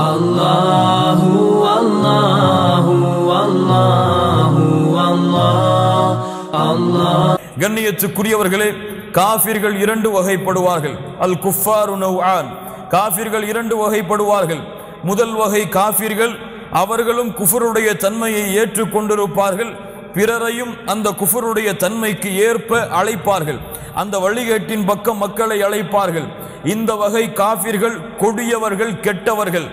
Allahu Allahu Allahu Allah. கண்ணியத்துக்குரியவர்களே, காஃபிர்கள் இரண்டு வகைப்படுவார்கள். அல் குஃபாரு நவ்ஆன். காஃபிர்கள் இரண்டு வகைப்படுவார்கள். முதல் வகை காஃபிர்கள், அவர்களும் குஃபருடைய தன்மையை ஏற்றுக்கொண்டிருப்பார்கள், பிறரையும் அந்த குஃபருடைய தன்மைக்கு ஏற்ப அழைப்பார்கள், அந்த வழிகேட்டின் பக்கம் மக்களை அழைப்பார்கள். இந்த வகை காஃபிர்கள் கொடியவர்கள், கெட்டவர்கள்.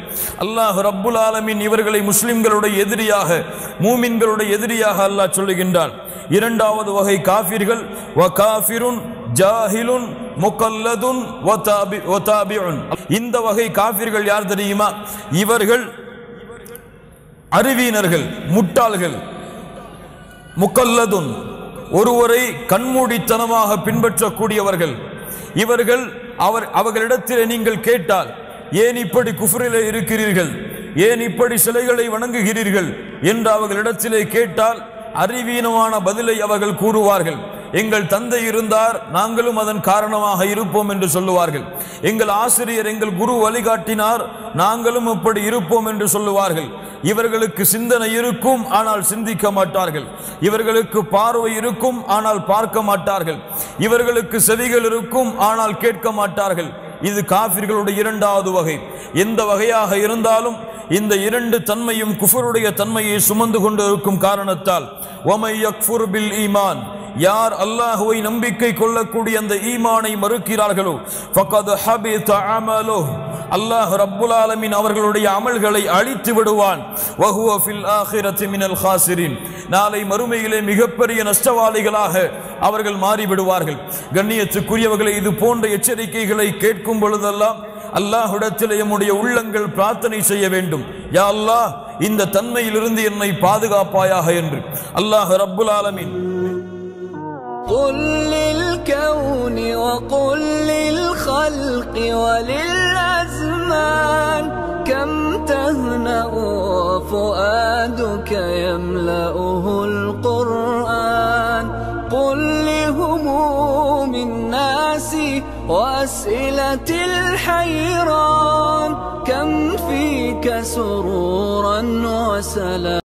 அல்லாஹ் ரப்புல் ஆலமீன் இவர்களை முஸ்லிம்களுடைய எதிரியாக, மூமின்களுடைய எதிரியாக அல்லாஹ் சொல்லுகின்றான். இரண்டாவது வகை காஃபிர்கள் வகாஃபிருன் ஜாஹிலுன் முகல்லதுன் வதாபிஉன். இந்த வகை காஃபிர்கள் யார் தெரியுமா? இவர்கள் அறிவீனர்கள், முட்டாள்கள். முகல்லதுன், ஒருவரை கண்மூடித்தனமாக பின்பற்றக்கூடியவர்கள். இவர்கள் அவர்களிடத்தில் நீங்கள் கேட்டால், ஏன் இப்படி குஃப்ரிலே இருக்கிறீர்கள், ஏன் இப்படி சிலைகளை வணங்குகிறீர்கள் என்று அவர்களிடத்திலே கேட்டால் அறிவீனமான பதிலை அவர்கள் கூறுவார்கள். எங்கள் தந்தை இருந்தார், நாங்களும் அதன் காரணமாக இருப்போம் என்று சொல்லுவார்கள். எங்கள் ஆசிரியர், எங்கள் குரு வழிகாட்டினார், நாங்களும் இப்படி இருப்போம் என்று சொல்லுவார்கள். இவர்களுக்கு சிந்தனை இருக்கும், ஆனால் சிந்திக்க மாட்டார்கள். இவர்களுக்கு பார்வை இருக்கும், ஆனால் பார்க்க மாட்டார்கள். இவர்களுக்கு செவிகள் இருக்கும், ஆனால் கேட்க மாட்டார்கள். இது காஃபிர்களுடைய இரண்டாவது வகை. எந்த வகையாக இருந்தாலும் இந்த இரண்டு தன்மையும் குஃபருடைய தன்மையை சுமந்து கொண்டு இருக்கும் காரணத்தால், வமை யக்ஃபுர் பில் ஈமான், யார் அல்லாஹ்வை நம்பிக்கை கொள்ளக்கூடிய அந்த ஈமானை மறுக்கிறார்களோ, ஃபகத் ஹபித அமலுஹு, அல்லாஹ் ரப்புல் ஆலமீன் அவர்களுடைய அமல்களை அழித்து விடுவான். வஹுவ ஃபில் ஆখিরাতি மினல் காசிரின், நாளை மறுமையிலே மிகப்பெரிய நஷ்டவாளிகளாக அவர்கள் மாறிவிடுவார்கள். கண்ணியத்துக்குரியவர்களை, இது போன்ற எச்சரிக்கைகளை கேட்கும் பொழுதெல்லாம் அல்லாஹ்விடத்தில் நம்முடைய உள்ளங்கள் பிரார்த்தனை செய்ய வேண்டும். யா அல்லாஹ், இந்த தன்மையிலிருந்து என்னை பாதுகாப்பாயாக என்று. அல்லாஹ் ரப்புல் ஆலமீன் قل للكون وقل للخلق وللأزمان كم تهنأ فؤادك يملأه القرآن. قل لهموم الناس وأسئلة الحيران كم فيك سرورا وسلام.